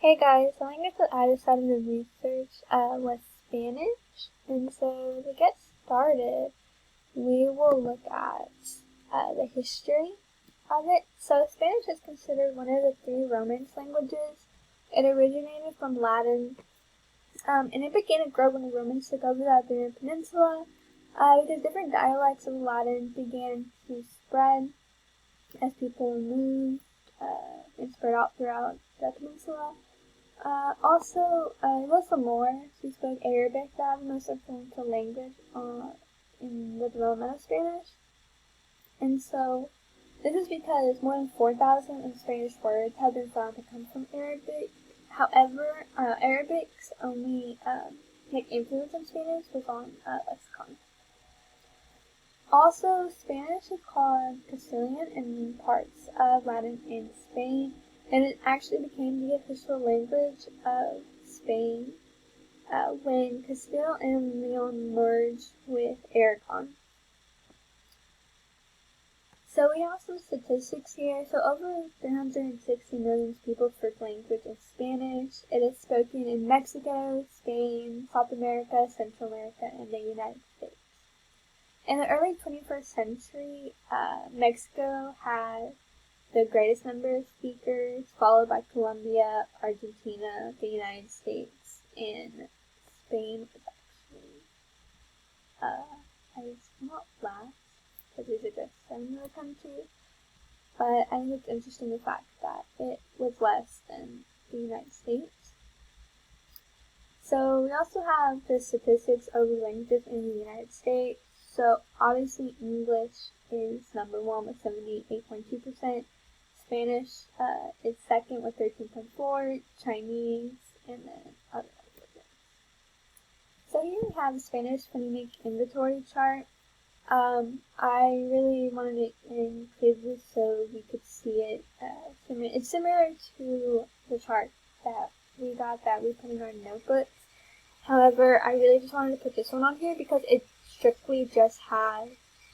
Hey guys, so I guess what I decided to research was Spanish, and so to get started, we will look at the history of it. So Spanish is considered one of the three Romance languages. It originated from Latin, and it began to grow when the Romans took over the Iberian Peninsula, because different dialects of Latin began to spread as people moved and spread out throughout the peninsula. Muslim Moors who spoke Arabic, that was the most influential language in the development of Spanish. And so, this is because more than 4,000 Spanish words have been found to come from Arabic. However, Arabic's only influence on Spanish was on lexicon. Also, Spanish is called Castilian in parts of Latin and Spain, and it actually became the official language of Spain when Castile and Leon merged with Aragon. So we have some statistics here. So over 360 million people speak language in Spanish. It is spoken in Mexico, Spain, South America, Central America, and the United States. In the early 21st century, Mexico had the greatest number of speakers, followed by Colombia, Argentina, the United States, and Spain was actually, I guess not last, because these are just similar countries, but I think it's interesting the fact that it was less than the United States. So we also have the statistics of languages in the United States. So obviously English is number one with 78.2%. Spanish is second with 13.4%, Chinese, and then other languages. So here we have the Spanish phonemic inventory chart. I really wanted to include this so we could see it. It's similar to the chart that we put in our notebooks. However, I really just wanted to put this one on here because it strictly just has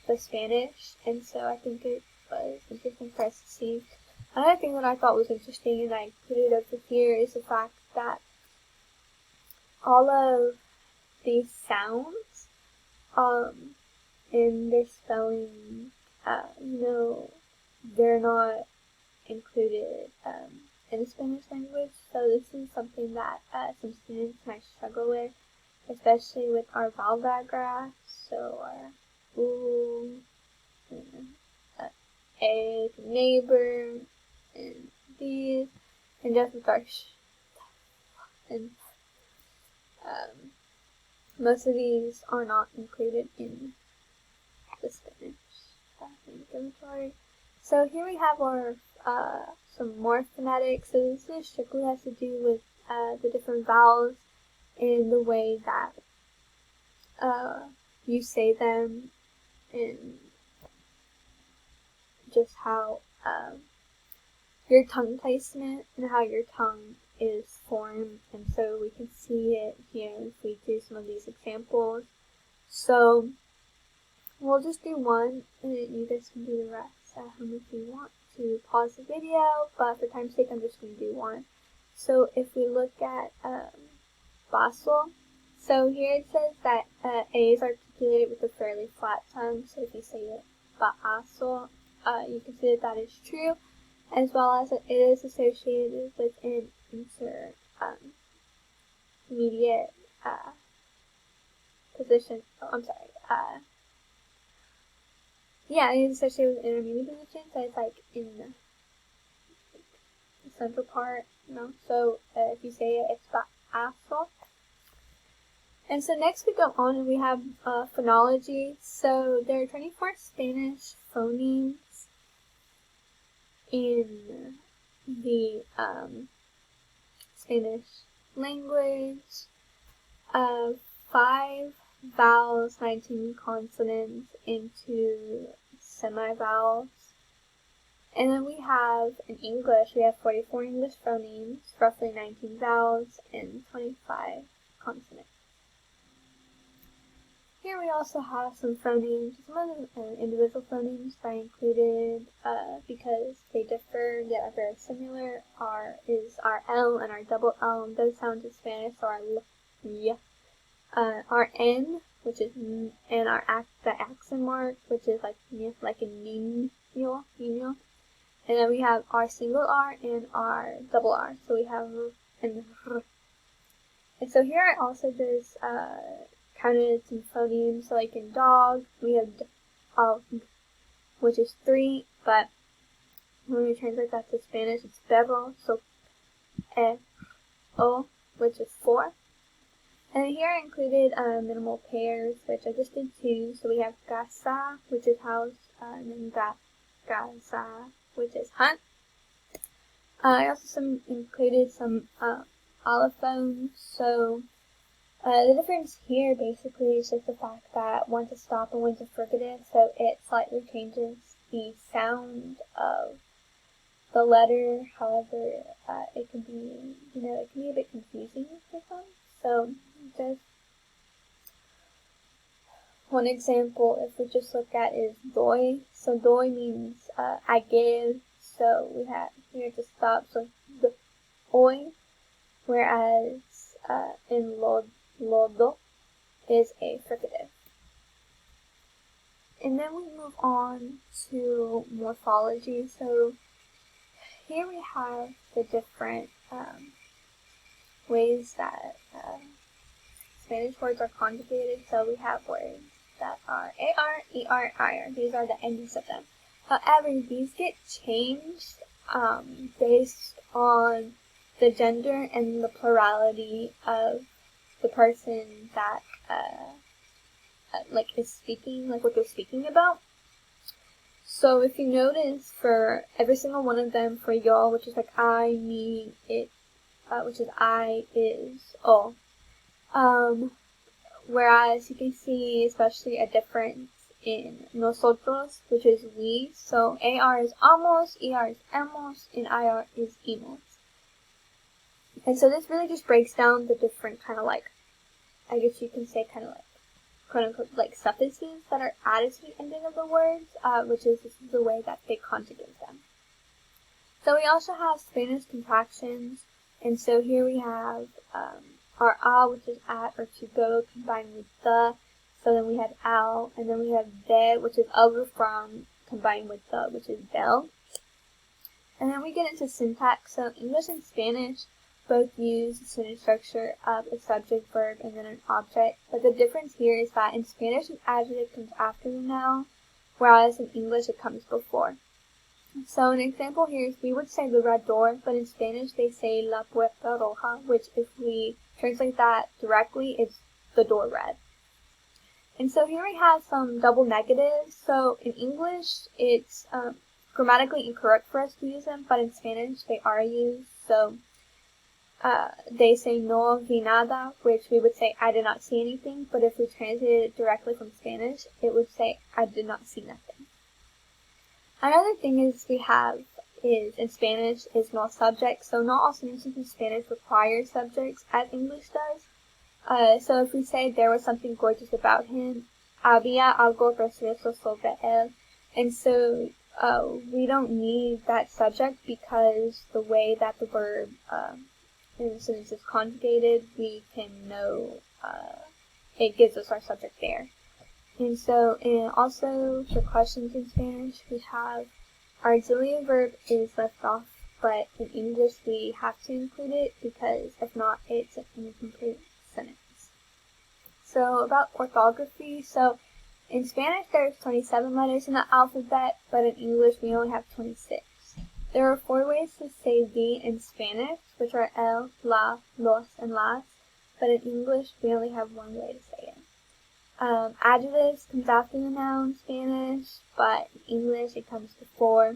the Spanish, and so I think it was interesting for us to see. Another thing that I thought was interesting and I included over here is the fact that all of these sounds, in their spelling, they're not included in the Spanish language, so this is something that some students might struggle with, especially with our vowel diagraphs. So our ooh, and a neighbor, and these, and just with our sh, and most of these are not included in the Spanish inventory. So here we have our some more phonetics. So this strictly has to do with the different vowels and the way that you say them, and just how your tongue placement and how your tongue is formed. And so we can see it here if we do some of these examples. So we'll just do one, and then you guys can do the rest at home if you want to pause the video, but for time's sake, I'm just going to do one. So if we look at Basel, so here it says that A is articulated with a fairly flat tongue, so if you say it Basel, you can see that that is true, as well as it is associated with an intermediate position. Oh, I'm sorry. Yeah, it is associated with an intermediate position, so it's like in the central part, So if you say it, it's Basel. And so next we go on and we have phonology. So there are 24 Spanish phonemes in the Spanish language. 5 vowels, 19 consonants, and 2 semi-vowels. And then we have, in English, we have 44 English phonemes, roughly 19 vowels, and 25 consonants. here we also have some phonemes. Some of the individual phonemes that I included because they differ yet are very similar is our L and our double L, and those sounds in Spanish are L, y, our N, which is N, and the accent mark, which is like a niño, niño. And then we have our single R and our double R. So we have R and R. And so here I also just counted some phonemes. So like in dog, we have D, which is 3, but when we translate that to Spanish, it's perro, so O, which is 4. And then here I included minimal pairs, which I just did 2. So we have casa, which is house, and then casa, which is hunt. I also included some allophones. So the difference here basically is just the fact that one's a stop and one's a fricative, so it slightly changes the sound of the letter. However, it can be, a bit confusing for some. So just one example, if we just look at, is doy. So doy means I give. So we have here to stop, so the oy, whereas in lodo is a fricative. And then we move on to morphology. So here we have the different ways that Spanish words are conjugated. So we have words that are AR, ER, IR. These are the endings of them. However, these get changed based on the gender and the plurality of the person that is speaking, what they're speaking about. So if you notice, for every single one of them, for y'all, which is like I, me, it, which is I, is, o. Whereas you can see especially a difference in nosotros, which is we. So AR is amos, ER is emos, and IR is emos. And so this really just breaks down the different kind of I guess you can say quote unquote suffixes that are added to the ending of the words, this is the way that they conjugate them. So we also have Spanish contractions, and so here we have our a, which is at or to go, combined with the. So then we have al, and then we have de, which is of or from, combined with the, which is del. And then we get into syntax. So English and Spanish both use the sentence structure of a subject, verb, and then an object. But the difference here is that in Spanish, an adjective comes after the noun, whereas in English, it comes before. So an example here is we would say the red door, but in Spanish, they say la puerta roja, which if we translate that directly, it's the door red. And so here we have some double negatives. So in English, it's grammatically incorrect for us to use them, but in Spanish, they are used. So they say no vi nada, which we would say I did not see anything, but if we translated it directly from Spanish, it would say I did not see nothing. Another thing in Spanish is no subject. So not all sentences in Spanish require subjects as English does. So if we say there was something gorgeous about him, había algo precioso sobre él, and so we don't need that subject because the way that the verb in the sentence is conjugated, we can know it gives us our subject there. And so, also for questions in Spanish, we have our auxiliary verb is left off, but in English we have to include it because if not, it's an incomplete sentence. So about orthography, so in Spanish there's 27 letters in the alphabet, but in English we only have 26. There are 4 ways to say the in Spanish, which are el, la, los, and las, but in English we only have 1 way to say it. Adjectives comes after the noun in Spanish, but in English it comes before.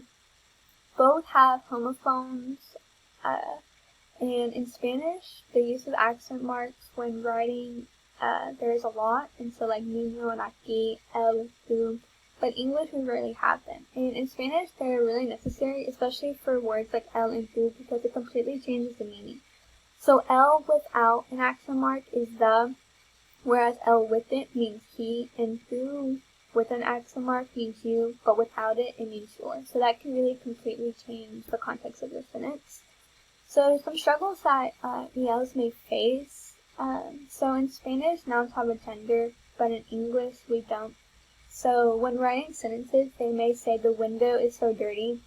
Both have homophones, and in Spanish the use of accent marks when writing there is a lot, and so like niño and aquí, el, tú, but in English we rarely have them. And in Spanish they're really necessary, especially for words like el and tú, because it completely changes the meaning. So el without an accent mark is the, whereas L with it means he, and who with an accent mark means you, but without it, it means your. So that can really completely change the context of your sentence. So some struggles that ELs may face. So in Spanish, nouns have a gender, but in English, we don't. So when writing sentences, they may say the window is so dirty.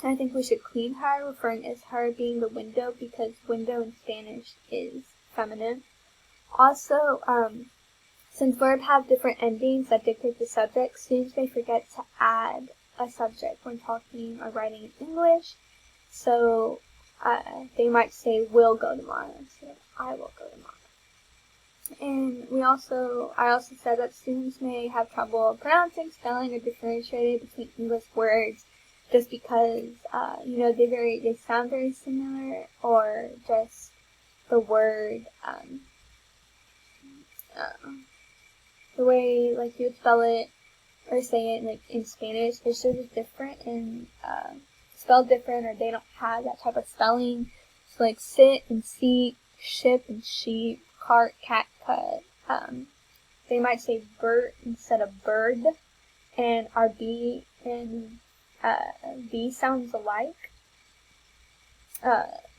And I think we should clean her, referring as her being the window, because window in Spanish is feminine. Also, since verbs have different endings that dictate the subject, students may forget to add a subject when talking or writing in English. So they might say will go tomorrow instead of I will go tomorrow. And I also said that students may have trouble pronouncing, spelling, or differentiating between English words just because, they sound very similar, or just the word, the way, like, you would spell it or say it, like, in Spanish, it's just different and, spelled different, or they don't have that type of spelling. So, like, sit and seat, ship and sheep, cart, cat, cut. They might say bird instead of bird, and our B and B sounds alike.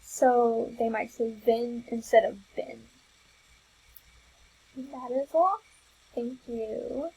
So they might say bin instead of bin. And that is all. Thank you.